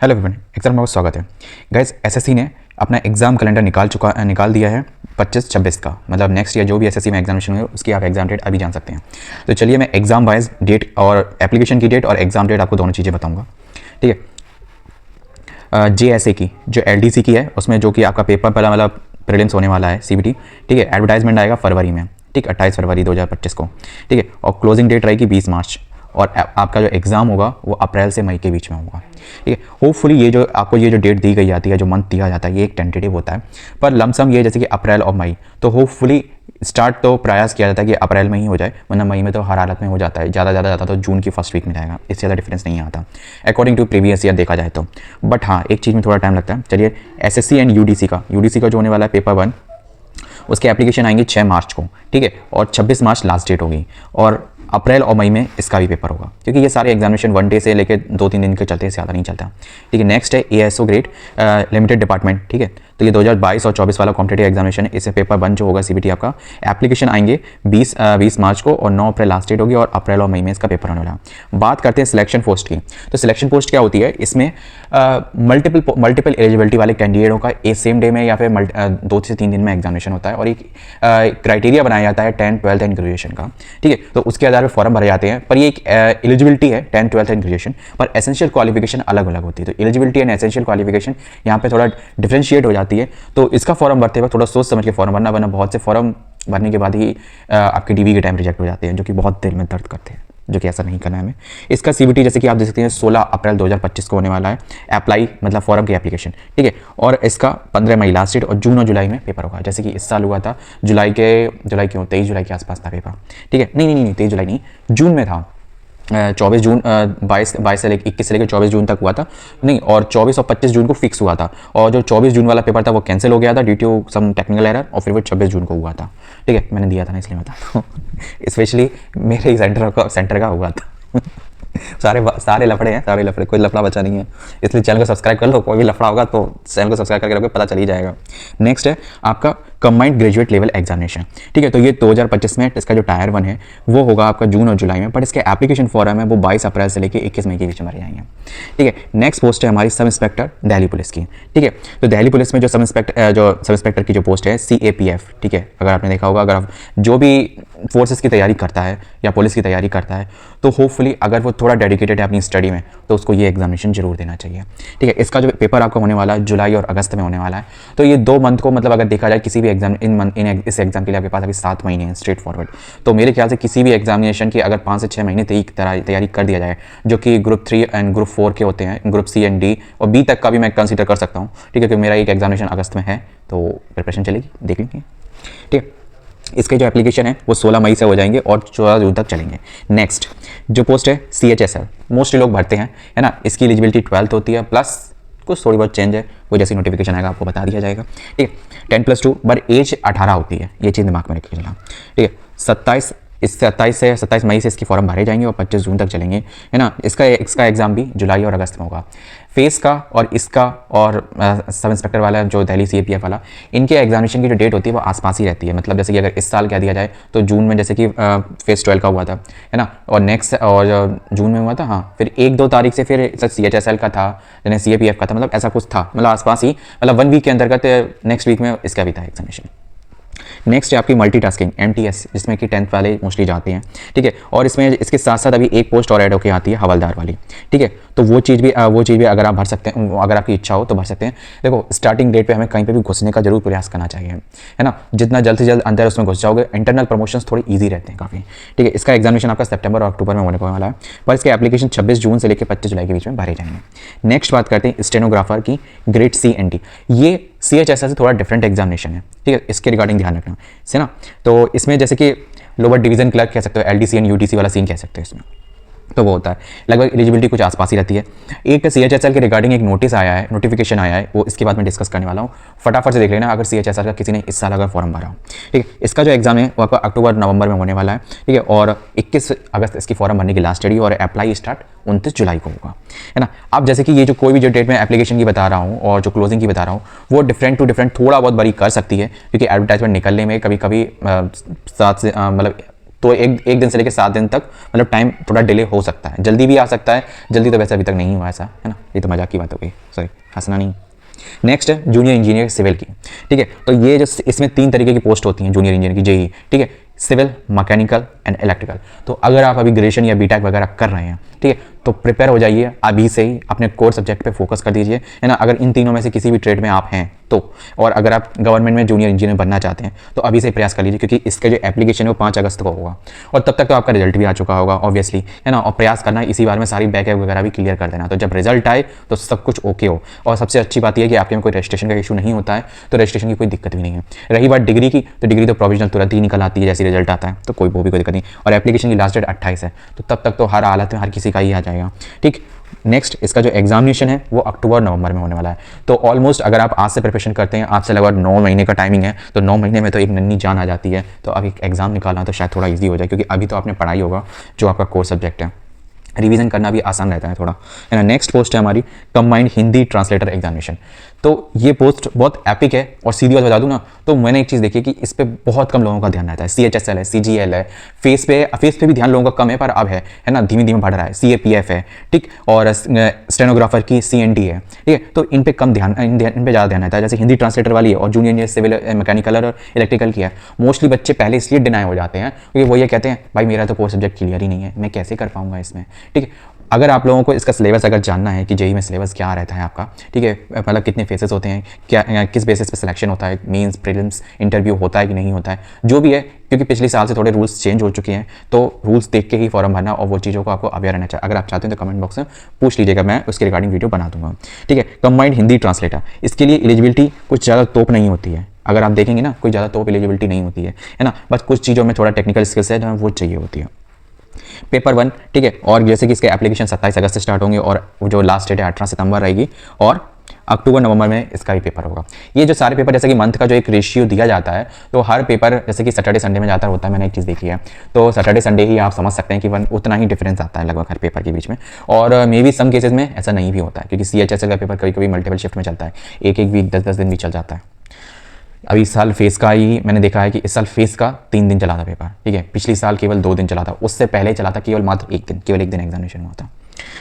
Hello everyone, exam में स्वागत है। गाइस, एसएससी ने अपना एग्ज़ाम कैलेंडर निकाल दिया है 25-26 का। मतलब नेक्स्ट ईयर जो भी एसएससी में एग्जामिनेशन हो उसकी आप एग्जाम डेट अभी जान सकते हैं। तो चलिए मैं एग्जाम वाइज डेट और एप्लीकेशन की डेट और एग्जाम डेट आपको दोनों चीज़ें बताऊंगा, ठीक है। जेएसए की जो एलडीसी की है उसमें जो कि आपका पेपर पहला मतलब प्रीलिम्स होने वाला है सीबीटी, ठीक है। एडवर्टाइजमेंट आएगा फरवरी में, ठीक, 28 फरवरी 2025 को, ठीक है। और क्लोजिंग डेट रहेगी 20 मार्च और आपका जो एग्ज़ाम होगा वो अप्रैल से मई के बीच में होगा, ठीक है। होपफुली ये जो आपको ये जो डेट दी गई जाती है, जो मंथ दिया जाता है, ये एक टेंटेटिव होता है, पर लमसम ये जैसे कि अप्रैल और मई, तो होपफुली स्टार्ट तो प्रयास किया जाता है कि अप्रैल में ही हो जाए, वरना मई में तो हर हालत में हो जाता है। ज़्यादा जाता तो जून की फर्स्ट वीक में जाएगा, इससे ज़्यादा डिफरेंस नहीं आता अकॉर्डिंग टू प्रीवियस ईयर देखा जाए तो। बट हाँ, एक चीज़ में थोड़ा टाइम लगता है। चलिए एसएससी एंड यूडीसी का जो होने वाला है पेपर 1, उसके एप्लीकेशन आएंगे 6 मार्च को, ठीक है। और 26 मार्च लास्ट डेट होगी और अप्रैल और मई में इसका भी पेपर होगा, क्योंकि ये सारे एग्जामिनेशन 1 डे से लेकर 2-3 दिन के चलते हैं, ज़्यादा नहीं चलता, ठीक है। नेक्स्ट है एएसओ ग्रेड लिमिटेड डिपार्टमेंट, ठीक है। तो ये 2022 और 24 वाला कॉम्पिटेटिव एग्जामिनेशन है। इससे पेपर 1 जो होगा सीबीटी आपका, एप्लीकेशन आएंगे 20 मार्च को और 9 अप्रैल लास्ट डेट होगी और अप्रैल और मई में इसका पेपर होने वाला है। बात करते हैं सिलेक्शन पोस्ट की। तो सिलेक्शन पोस्ट क्या होती है, इसमें मल्टीपल एलिजिबिलिटी वाले कैंडिडेटों का एक सेम डे में या फिर 2 से 3 दिन में एग्जामिनेशन होता है और एक क्राइटेरिया बनाया जाता है 10th 12th एंड ग्रेजुएशन का, ठीक है। तो उसके आधार पर फॉर्म भरे जाते हैं, पर ये एक एलिजिबिलिटी है 10th 12th एंड ग्रेजुएशन, पर एसेंशियल क्वालिफिकेशन अलग अलग होती है। तो एलिजिबिलिटी एंड एसेंशियल क्वालिफिकेशन यहाँ पे थोड़ा डिफरेंशिएट हो जाती है। तो इसका फॉर्म भरते वक्त थोड़ा सोच समझ के फॉर्म भरना, वरना बहुत से फॉर्म भरने के बाद ही आपके डीवी के टाइम रिजेक्ट हो जाते हैं, जो कि बहुत दिल में दर्द करते हैं, जो कि ऐसा नहीं करना है हमें। इसका सीबीटी जैसे कि आप देख सकते हैं 16 अप्रैल 2025 को होने वाला है। अप्लाई मतलब फॉर्म की एप्लीकेशन, ठीक है। और इसका 15 मई लास्ट डेट और जून और जुलाई में पेपर होगा। जैसे कि इस साल हुआ था जुलाई के 23 जुलाई के आसपास था पेपर, ठीक है। नहीं 23 जुलाई नहीं, जून में था। 24 जून 22 से लेकर 21 से लेकर 24 जून तक हुआ था, नहीं, और 24 और 25 जून को फिक्स हुआ था। और जो 24 जून वाला पेपर था वो कैंसिल हो गया था due to some technical error, और फिर वो 26 जून को हुआ था, ठीक है। मैंने दिया था ना, इसलिए बता दो स्पेशली मेरे ही सेंटर का हुआ था सारे लफड़े हैं, सारे लफड़े, कोई लफड़ा बचा नहीं है, इसलिए चैनल को सब्सक्राइब कर लो। कोई भी लफड़ा होगा तो चैनल को सब्सक्राइब करके रखो, पता चल ही जाएगा। नेक्स्ट है आपका कंबाइंड ग्रेजुएट लेवल एग्जामिनेशन, ठीक है। तो ये 2025 में इसका जो टायर 1 है वो होगा आपका जून और जुलाई में, बट इसके एप्लीकेशन फॉर्म है वो 22 अप्रैल से लेकर 21 मई के बीच में भरे जाएंगे, ठीक है। नेक्स्ट पोस्ट है हमारी सब इंस्पेक्टर दिल्ली पुलिस की, ठीक है। तो दिल्ली पुलिस में जो सब इंस्पेक्टर की जो पोस्ट है CAPF, ठीक है। अगर आपने देखा होगा, अगर आप जो भी फोर्सेस की तैयारी करता है या पुलिस की तैयारी करता है तो होपफुली अगर वो थोड़ा डेडिकेटेड है अपनी स्टडी में तो उसको ये एग्जामिनेशन जरूर देना चाहिए, ठीक है। इसका जो पेपर आपका होने वाला है जुलाई और अगस्त में होने वाला है। तो ये 2 मंथ को, मतलब अगर देखा जाए किसी भी एग्जाम इस एग्जाम के लिए आपके पास अभी 7 महीने हैं स्ट्रेट फॉरवर्ड। तो मेरे ख्याल से किसी भी एग्जामिनेशन की अगर 5 से 6 महीने तैयारी कर दिया जाए, जो कि ग्रुप 3 एंड ग्रुप 4 के होते हैं, ग्रुप C एंड D और B तक का भी मैं कंसिडर कर सकता हूँ, ठीक है, क्योंकि मेरा एक एग्जामिनेशन अगस्त में है, तो प्रिपरेशन चलेगी, देख लेंगे, ठीक है। इसके जो एप्लीकेशन है वो 16 मई से हो जाएंगे और 14 जून तक चलेंगे। नेक्स्ट जो पोस्ट है CHSL, मोस्टली लोग भरते हैं, है ना। इसकी एलिजिबिलिटी 12th होती है, प्लस कुछ थोड़ी बहुत चेंज है, वो जैसी नोटिफिकेशन आएगा आपको बता दिया जाएगा, ठीक है। 10+2 बट एज 18 होती है, ये चीज़ दिमाग में रखिए चलना, ठीक है। 27 मई से इसकी फॉर्म भरे जाएंगे और 25 जून तक चलेंगे, है ना। इसका एग्जाम भी जुलाई और अगस्त में होगा। फेस का और इसका और सब इंस्पेक्टर वाला जो दिल्ली CAPF वाला, इनके एग्जामिनेशन की जो डेट होती है वो आसपास ही रहती है। मतलब जैसे कि अगर इस साल क्या दिया जाए तो जून में जैसे कि फेस 12 का हुआ था, है ना, और नेक्स्ट और जून में हुआ था, हाँ, फिर 1-2 तारीख से फिर CHSL का था, यानी CAPF का था, मतलब ऐसा कुछ था, मतलब आसपास ही, मतलब 1 वीक के अंतर्गत नेक्स्ट वीक में इसका भी था एग्जामिनेशन। नेक्स्ट है आपकी मल्टीटास्किंग MTS, जिसमें कि 10th वाले मोस्टली जाते हैं, ठीक है। और इसमें इसके साथ साथ अभी एक पोस्ट और ऐड होकर आती है हवलदार वाली, ठीक है। तो वो चीज़ भी अगर आप भर सकते हैं, अगर आपकी इच्छा हो तो भर सकते हैं। देखो स्टार्टिंग डेट पे हमें कहीं पे भी घुसने का जरूर प्रयास करना चाहिए, है ना। जितना जल्द से जल्द अंदर उसमें घुस जाओगे, इंटरनल प्रमोशंस थोड़े ईजी रहते हैं काफ़ी, ठीक है। इसका एग्जामिनेशन आपका सितंबर और अक्टूबर में होने वाला है, पर इसके एप्लीकेशन 26 जून से लेकर 25 जुलाई के बीच में भरे जाएंगे। नेक्स्ट बात करते हैं स्टेनोग्राफर की ग्रेड C and D। ये CHSL से थोड़ा डिफरेंट एग्जामिनेशन है, ठीक है। इसके रिगार्डिंग ध्यान रखना है ना। तो इसमें जैसे कि लोअर डिवीजन क्लर्क कह सकते हो, LDC एंड UDC वाला सीन कह सकते हो इसमें, तो वो होता है। लगभग एलिजिबिलिटी कुछ आसपास ही रहती है। एक CHSL के रिगार्डिंग एक नोटिफिकेशन आया है, वो इसके बाद मैं डिस्कस करने वाला हूँ, फटाफट से देख लेना अगर CHSL का किसी ने इस साल अगर फॉर्म भरा हो, ठीक है। इसका जो एग्जाम है वो आपका अक्टूबर-नवंबर में होने वाला है, ठीक है। और 21 अगस्त इसकी फॉर्म भरने की लास्ट डेट है और अप्लाई स्टार्ट 29 जुलाई को होगा, है ना। अब जैसे कि ये जो कोई भी जो डेट में एप्लीकेशन की बता रहा हूँ और जो क्लोजिंग की बता रहा हूँ वो डिफरेंट टू डिफरेंट थोड़ा बहुत बड़ी कर सकती है, क्योंकि एडवर्टाइजमेंट निकलने में कभी कभी 7 से मतलब तो एक दिन से लेकर 7 दिन तक मतलब टाइम थोड़ा डिले हो सकता है, जल्दी भी आ सकता है, जल्दी तो वैसे अभी तक नहीं हुआ ऐसा, है ना, ये तो मजाक की बात हो गई, सॉरी हंसना नहीं। नेक्स्ट है जूनियर इंजीनियर सिविल की, ठीक है, तो ये जो इसमें 3 तरीके की पोस्ट होती हैं जूनियर इंजीनियर की, जेई, ठीक है, सिविल, मैकेनिकल एंड इलेक्ट्रिकल। तो अगर आप अभी ग्रेजुएशन या बीटेक वगैरह कर रहे हैं, ठीक है, तो प्रिपेयर हो जाइए अभी से ही, अपने कोर सब्जेक्ट पे फोकस कर दीजिए, है ना। अगर इन तीनों में से किसी भी ट्रेड में आप हैं तो, और अगर आप गवर्नमेंट में जूनियर इंजीनियर बनना चाहते हैं तो अभी से प्रयास कर लीजिए, क्योंकि इसका जो एप्लीकेशन है वो 5 अगस्त को होगा और तब तक तो आपका रिजल्ट भी आ चुका होगा ऑब्वियसली, है ना। और प्रयास करना इसी बार में सारी बैकअप वगैरह भी क्लियर कर देना, तो जब रिजल्ट आए तो सब कुछ ओके हो। और सबसे अच्छी बात यह है कि आपके में कोई रजिस्ट्रेशन का इशू नहीं होता है, तो रजिस्ट्रेशन की कोई दिक्कत भी नहीं है। रही बात डिग्री की, तो डिग्री तो प्रोविजनल तुरंत ही निकल आती है जैसे रिजल्ट आता है, तो वो भी कोई दिक्कत नहीं। और एप्लीकेशन की लास्ट डेट 28 है, तो तब तक तो हर हालत में हर किसी का ही आ जाएगा, ठीक। नेक्स्ट इसका जो एग्जामिनेशन है वो अक्टूबर-नवंबर में होने वाला है, तो ऑलमोस्ट अगर आप आज से प्रिपरेशन करते हैं, आपसे लगभग 9 महीने का टाइमिंग है, तो 9 महीने में तो एक नन्ही जान आ जाती है। तो अब एक एग्जाम निकालना तो शायद थोड़ा इजी हो जाए, क्योंकि अभी तो आपने पढ़ाई होगा जो आपका कोर सब्जेक्ट है, रिवीजन करना भी आसान रहता है थोड़ा, है ना। नेक्स्ट पोस्ट है हमारी कंबाइंड हिंदी ट्रांसलेटर एग्जामिनेशन। तो ये पोस्ट बहुत एपिक है, और सीधी बात बता दूं ना, तो मैंने एक चीज़ देखी कि इस पे बहुत कम लोगों का ध्यान रहता है। CHSL है, CGL है, फेस पे भी ध्यान लोगों का कम है, पर अब है ना, धीमे धीमे बढ़ रहा है। CAPF है, ठीक, और स्टेनोग्राफर की CNT है, ठीक है, तो इन पे कम ध्यान, इन पे ज़्यादा ध्यान रहता है। जैसे हिंदी ट्रांसलेटर वाली है और जूनियर इंजीनियर सिविल मैकेनिकल और इलेक्ट्रिकल की है, मोस्टली बच्चे पहले इसलिए डिनाई हो जाते हैं क्योंकि वो ये कहते हैं भाई मेरा तो कोर सब्जेक्ट क्लियर ही नहीं है, मैं कैसे कर पाऊंगा इसमें, ठीक है। अगर आप लोगों को इसका सिलेबस अगर जानना है कि जेईई में सिलेबस क्या रहता है आपका, ठीक है, मतलब कितने फेसेस होते हैं, क्या किस बेसिस पे सिलेक्शन होता है, मेंस प्रीलिम्स इंटरव्यू होता है कि नहीं होता है, जो भी है, क्योंकि पिछले साल से थोड़े रूल्स चेंज हो चुके हैं, तो रूल्स देख के ही फॉर्म भरना, और वो चीज़ों को आपको अवेयर रहना चाहिए। अगर आप चाहते हैं तो कमेंट बॉक्स में पूछ लीजिएगा, मैं उसके रिगार्डिंग वीडियो बना दूंगा, ठीक है। कंबाइंड हिंदी ट्रांसलेटर, इसके लिए एलिजिबिलिटी कुछ ज़्यादा तोप नहीं होती है, अगर आप देखेंगे ना, कोई ज़्यादा तोप एलिजिबिलिटी नहीं होती है ना, बस कुछ चीज़ों में थोड़ा टेक्निकल स्किल्स है वो चाहिए होती है। पेपर 1, ठीक है, और जैसे कि इसके एप्लीकेशन 27 अगस्त से स्टार्ट होंगे, और जो लास्ट डेट है 18 सितंबर रहेगी, और अक्टूबर-नवंबर में इसका ही पेपर होगा। ये जो सारे पेपर, जैसे कि मंथ का जो एक रेशियो दिया जाता है, तो हर पेपर जैसे कि सैटरडे संडे में ज़्यादा होता है, मैंने एक चीज़ देखी है, तो सैटरडे संडे ही आप समझ सकते हैं कि उतना ही डिफरेंस आता है लगभग हर पेपर के बीच में। और मे बी सम केसेस में ऐसा नहीं भी होता है, क्योंकि CHSL का पेपर कभी कभी मल्टीपल शिफ्ट में चलता है, एक वीक 10-10 दिन भी चल जाता है। अभी इस साल फेस का ही मैंने देखा है कि इस साल फेस का 3 दिन चला था पेपर, ठीक है, पिछले साल केवल 2 दिन चला था, उससे पहले चला था केवल मात्र 1 दिन, केवल 1 दिन एग्जामिनेशन हुआ था,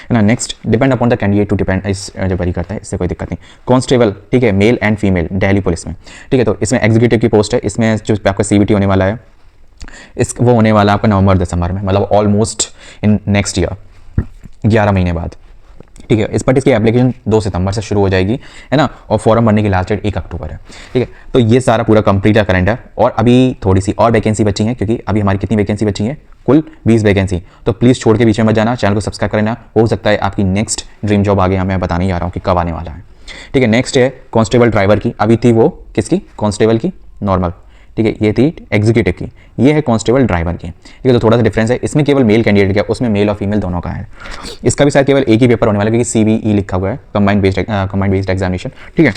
है ना। Next, depend upon the candidate to depend, इस जो वरी करता है, इससे कोई दिक्कत नहीं। कांस्टेबल, ठीक है, male and female, Delhi police में, ठीक है, तो इसमें एग्जीक्यूटिव की पोस्ट है, इसमें जो आपका CBT होने वाला है, वो होने वाला है आपका नवंबर-दिसंबर में, मतलब ऑलमोस्ट इन नेक्स्ट ईयर 11 महीने बाद, ठीक है। इस पर इसकी एप्लीकेशन 2 सितंबर से शुरू हो जाएगी, है ना, और फॉर्म भरने की लास्ट डेट 1 अक्टूबर है, ठीक है। तो ये सारा पूरा कंप्लीट है कैलेंडर, और अभी थोड़ी सी और वैकेंसी बची है, क्योंकि अभी हमारी कितनी वैकेंसी बची है, कुल 20 वैकेंसी, तो प्लीज़ छोड़ के बीच में मत जाना, चैनल को सब्सक्राइब कर लेना, हो सकता है आपकी नेक्स्ट ड्रीम जॉब आगे मैं बताने जा रहा हूँ कि कब आने वाला है, ठीक है। नेक्स्ट है कांस्टेबल ड्राइवर की, अभी थी वो किसकी, कांस्टेबल की नॉर्मल, ठीक है, ये थी एग्जीक्यूटिव की, ये है कांस्टेबल ड्राइवर की, ठीक है। तो थोड़ा सा डिफरेंस है, इसमें केवल मेल कैंडिडेट का, उसमें मेल और फीमेल दोनों का है। इसका भी शायद केवल एक ही पेपर होने वाला है, क्योंकि CBE लिखा हुआ है, कंबाइंड बेस्ड एग्जामिनेशन, ठीक है,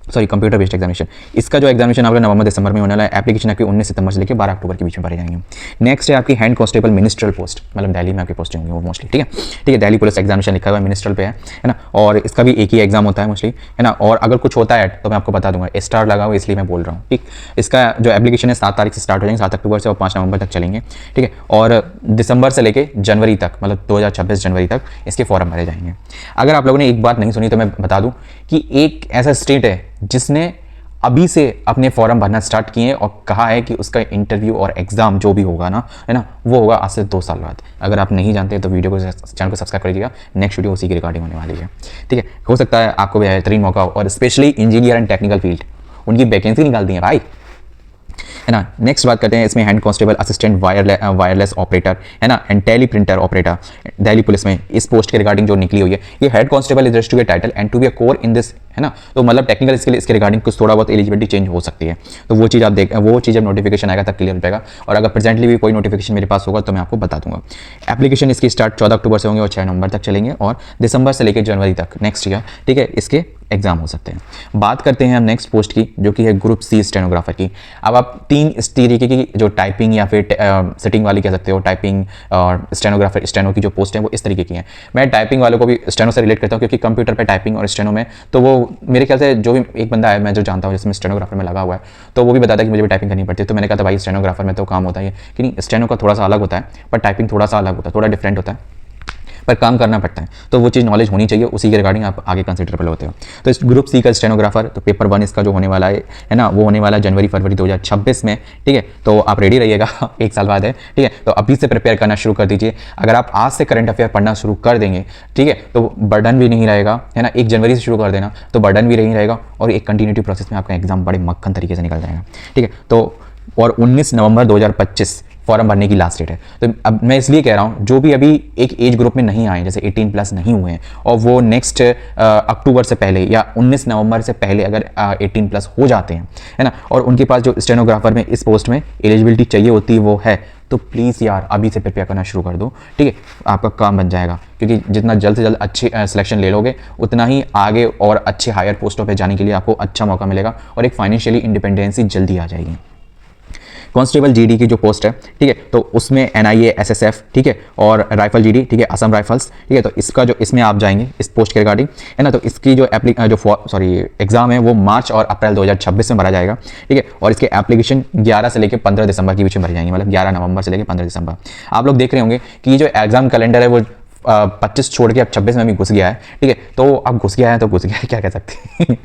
सॉरी कंप्यूटर बेस्ड एग्जामिनेशन। इसका जो एग्जामिनेशन आपका नवंबर-दिसंबर में होने वाला है, एप्लीकेशन आपकी 19 सितंबर से लेकर 12 अक्टूबर के बीच में भरे जाएंगे। नेक्स्ट है आपकी हैंड कांस्टेबल मिनिस्ट्रल पोस्ट, मतलब दिल्ली में आपकी पोस्ट होंगी वो मोस्टली, ठीक है, ठीक है। दिल्ली पुलिस एग्जामिनेशन लिखा हुआ है, मिनिस्ट्रल पे है ना, और इसका भी एक ही एग्जाम होता है मोस्टली, है ना। और अगर कुछ होता है तो मैं आपको बता दूंगा, स्टार लगा हुआ इसलिए मैं बोल रहा हूँ, ठीक। इसका जो एप्लीकेशन है 7 तारीख से स्टार्ट हो जाएंगे, 7 अक्टूबर से, और 5 नवंबर तक चलेंगे, ठीक है। और दिसंबर से लेकर जनवरी तक, मतलब 2026 जनवरी तक इसके फॉर्म भरे जाएंगे। अगर आप लोगों ने एक बात नहीं सुनी तो मैं बता दूं कि एक ऐसा स्टेट है जिसने अभी से अपने फॉर्म भरना स्टार्ट किए और कहा है कि उसका इंटरव्यू और एग्जाम जो भी होगा ना, है ना, वो होगा आज से 2 साल बाद। अगर आप नहीं जानते तो वीडियो को, चैनल को सब्सक्राइब करिएगा, नेक्स्ट वीडियो उसी की रिकॉर्डिंग होने वाली है, ठीक है। हो सकता है आपको भी बेहतरीन मौका हो, और specially engineer and technical field, उनकी वैकेंसी निकाल दी है भाई, है ना। नेक्स्ट बात करते हैं, इसमें hand constable assistant wireless operator, है ना, and teleprinter operator, Delhi police में इस पोस्ट के रिगार्डिंग जो निकली हुई है, ये head constable is to get title and to be a core in this, है ना। तो मतलब टेक्निकल स्किल इसके रिगार्डिंग कुछ थोड़ा बहुत एलिजिबिलिटी चेंज हो सकती है, तो वो चीज़ आप वो चीज़ जब नोटिफिकेशन आएगा तब क्लियर हो जाएगा, और अगर प्रेजेंटली भी कोई नोटिफिकेशन मेरे पास होगा तो मैं आपको बता दूंगा। एप्लीकेशन इसकी स्टार्ट 14 अक्टूबर से होंगे और 6 नवंबर तक चलेंगे, और दिसंबर से लेकर जनवरी तक नेक्स्ट ईयर, ठीक है, इसके एग्जाम हो सकते हैं। बात करते हैं हम नेक्स्ट पोस्ट की, जो कि है ग्रुप C स्टेनोग्राफर की। अब आप 3 इस तरीके की जो टाइपिंग या फिर सिटिंग वाली कह सकते हो, टाइपिंग और स्टेनोग्राफर, स्टेनो की जो पोस्ट है वो इस तरीके की है। मैं टाइपिंग वालों को भी स्टेनो से रिलेट करता हूँ, क्योंकि कंप्यूटर पे टाइपिंग और स्टेनो में तो वो मेरे ख्याल से जो भी एक बंदा है मैं जो जानता हूँ जिसमें स्टेनोग्राफर में लगा हुआ है, तो वो भी बताता है कि मुझे भी टाइपिंग करनी पड़ती है। तो मैंने कहा था भाई स्टेनोग्राफर में तो काम होता है कि नहीं, स्टेनो का थोड़ा सा अलग होता है, पर टाइपिंग थोड़ा सा अलग होता है, थोड़ा डिफरेंट होता है, पर काम करना पड़ता है। तो वो चीज़ नॉलेज होनी चाहिए, उसी के रिगार्डिंग आप आगे कंसिडरेबल होते हो। तो इस ग्रुप सी का स्टेनोग्राफर, तो पेपर 1 इसका जो होने वाला है ना, वो होने वाला है जनवरी-फरवरी 2026 में, ठीक है। तो आप रेडी रहिएगा, एक साल बाद है, ठीक है। तो अभी से प्रिपेयर करना शुरू कर दीजिए। अगर आप आज से करंट अफेयर पढ़ना शुरू कर देंगे, ठीक है, तो बर्डन भी नहीं रहेगा, है ना। 1 जनवरी से शुरू कर देना तो बर्डन भी नहीं रहेगा, और एक कंटिन्यूटी प्रोसेस में आपका एग्जाम बड़े मक्खन तरीके से निकल जाएगा, ठीक है। तो और 19 नवंबर 2025 फॉर्म भरने की लास्ट डेट है। तो अब मैं इसलिए कह रहा हूँ, जो भी अभी एक एज ग्रुप में नहीं आए, जैसे 18 प्लस नहीं हुए हैं, और वो नेक्स्ट अक्टूबर से पहले या 19 नवंबर से पहले अगर 18 प्लस हो जाते हैं, है ना, और उनके पास जो स्टेनोग्राफर में इस पोस्ट में एलिजिबिलिटी चाहिए होती है वो है, तो प्लीज़ यार अभी से प्रिपेयर करना शुरू कर दो, ठीक है। आपका काम बन जाएगा, क्योंकि जितना जल्द से जल्द अच्छी सिलेक्शन ले लोगे, उतना ही आगे और अच्छे हायर पोस्टों पर जाने के लिए आपको अच्छा मौका मिलेगा, और एक फाइनेंशियली इंडिपेंडेंसी जल्दी आ जाएगी। कांस्टेबल जीडी की जो पोस्ट है, ठीक है, तो उसमें एनआईए एसएसएफ, ठीक है, और राइफल जीडी, ठीक है, असम राइफल्स, ठीक है। तो इसका जो इसमें आप जाएंगे इस पोस्ट के रिगार्डिंग, है ना, तो इसकी जो एग्जाम है वो मार्च और अप्रैल 2026 में भरा जाएगा, ठीक है। और इसके एप्लीकेशन 11 से लेकर 15 दिसंबर के बीच में भरी जाएंगे, मतलब 11 नवंबर से लेकर 15 दिसंबर। आप लोग देख रहे होंगे कि ये जो एग्जाम कैलेंडर है वो 25 छोड़ के अब 26 में भी घुस गया है, ठीक है। तो अब घुस गया है तो घुस गया है, क्या कह सकते हैं।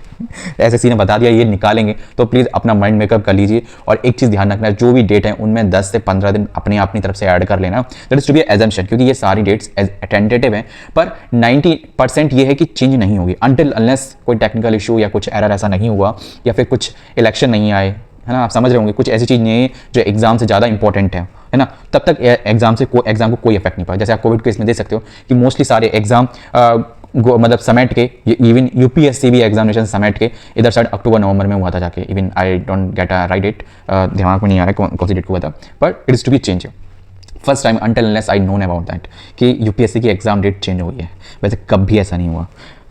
एसएससी ने बता दिया ये निकालेंगे, तो प्लीज़ अपना माइंड मेकअप कर लीजिए। और एक चीज़ ध्यान रखना, जो भी डेट है उनमें 10 से 15 दिन अपनी तरफ से ऐड कर लेना, that is to be assumption, क्योंकि ये सारी डेट्स टेंटेटिव हैं, पर 90% ये है कि चेंज नहीं होगी अनटिल अनलेस कोई टेक्निकल इशू या कुछ एरर ऐसा नहीं हुआ, या फिर कुछ इलेक्शन नहीं आए, है ना। आप समझ रहे होंगे, कुछ ऐसी चीज़ नहीं है जो एग्जाम से ज़्यादा इंपॉर्टेंट है ना, तब तक एग्जाम को कोई इफेक्ट नहीं पड़ा। जैसे आप कोविड केस में देख सकते हो कि मोस्टली सारे एग्जाम मतलब समेट के, इवन यूपीएससी भी एग्जामिनेशन समेट के इधर साइड अक्टूबर नवंबर में हुआ था जाके, even I don't get a right date, दिमाग में नहीं आ रहा है कौन सी डेट को हुआ था, but it is to be change first time until unless I known about that कि यूपीएससी की एग्जाम डेट चेंज हो गई है। वैसे कभी ऐसा नहीं हुआ।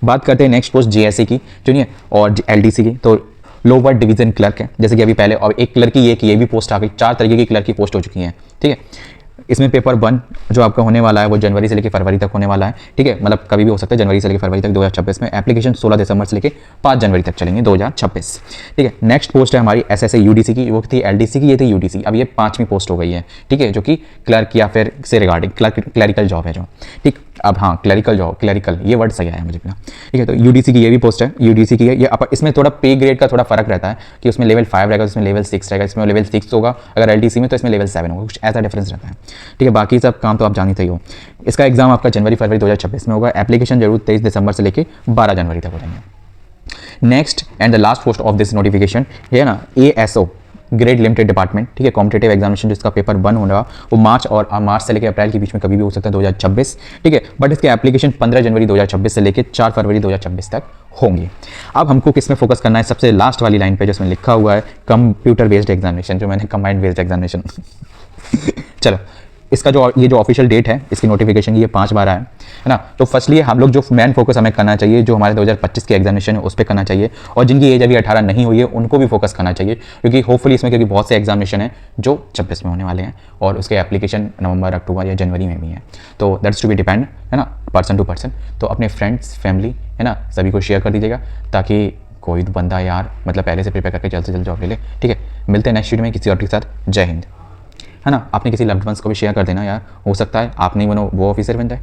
बात करते हैं नेक्स्ट पोस्ट जेएससी की, सुनिए, और एलडीसी की। तो लोअर डिवीजन क्लर्क है, जैसे कि अभी पहले, और एक क्लर्क की ये भी पोस्ट आ गई, 4 तरीके की क्लर्क की पोस्ट हो चुकी हैं, ठीक है। इसमें पेपर 1 जो आपका होने वाला है वो जनवरी से लेकर फरवरी तक होने वाला है, ठीक है, मतलब कभी भी हो सकता है, जनवरी से लेकर फरवरी तक 2026 में। एप्लीकेशन 16 दिसंबर से लेकर 5 जनवरी तक चलेंगे 2026, ठीक है। नेक्स्ट पोस्ट है हमारी एसएसए यूडीसी की, वो थी एलडीसी की, ये थी यूडीसी। अब ये 5वीं पोस्ट हो गई है, ठीक है, जो कि क्लर्क या फिर से रिगार्डिंग क्लरिकल जॉब है जो, ठीक। अब हाँ, क्लरिकल ये वर्ड सही आया मुझे, ठीक है। तो यूडीसी की ये भी पोस्ट है, यूडीसी की है ये। इसमें थोड़ा पे ग्रेड का थोड़ा फर्क रहता है कि उसमें लेवल 5 रहेगा, उसमें लेवल 6 रहेगा, इसमें लेवल 6 होगा अगर एलडीसी में, तो इसमें लेवल 7 होगा, कुछ ऐसा डिफरेंस रहता है, ठीक है। बाकी सब काम तो आप जानते ही हो। इसका एग्जाम आपका जनवरी-फरवरी 2026 में होगा। एप्लीकेशन जरूर 23 दिसंबर से लेकर 12 जनवरी तक हो जाएंगे। Next and the last post of this notification है ना, एएसओ ग्रेड लिमिटेड डिपार्टमेंट, ठीक है। कॉम्पिटेटिव एग्जामिनेशन जिसका पेपर 1 होगा वो मार्च से लेकर अप्रैल के बीच में कभी भी हो सकता है 2026, ठीक है। बट इसके एप्लीकेशन 15 जनवरी 2026 से लेकर 4 फरवरी 2026 तक होंगे। अब हमको किस में फोकस करना है, सबसे लास्ट वाली लाइन पे जिसमें लिखा हुआ है कंप्यूटर बेस्ड एग्जामिनेशन, जो मैंने कंबाइंड बेस्ड एग्जामिनेशन चलो, इसका ये जो ऑफिशियल डेट है इसकी नोटिफिकेशन की, ये 5 बार है ना। तो फर्स्टली हम लोग जो मेन फोकस हमें करना चाहिए, जो हमारे 2025 के एग्जामिनेशन है उस पर करना चाहिए, और जिनकी एज अभी 18 नहीं हुई है उनको भी फोकस करना चाहिए, क्योंकि होपफुली इसमें क्योंकि बहुत से एग्जामिनेशन हैं जो 26 में होने वाले हैं, और उसके एप्लीकेशन नवंबर, अक्टूबर या जनवरी में भी हैं। तो दैट्स टू बी डिपेंड, है ना, पर्सन टू पर्सन। तो अपने फ्रेंड्स, फैमिली, है ना, सभी को शेयर कर दीजिएगा, ताकि कोई बंदा यार मतलब पहले से प्रिपेयर करके जल्द से जल्द जॉब ले ले, ठीक है। मिलते हैं नेक्स्ट वीडियो में किसी और के साथ। जय हिंद, है ना। आपने किसी लव्ड वंस को भी शेयर कर देना यार, हो सकता है आप नहीं बनो वो ऑफिसर बन जाए।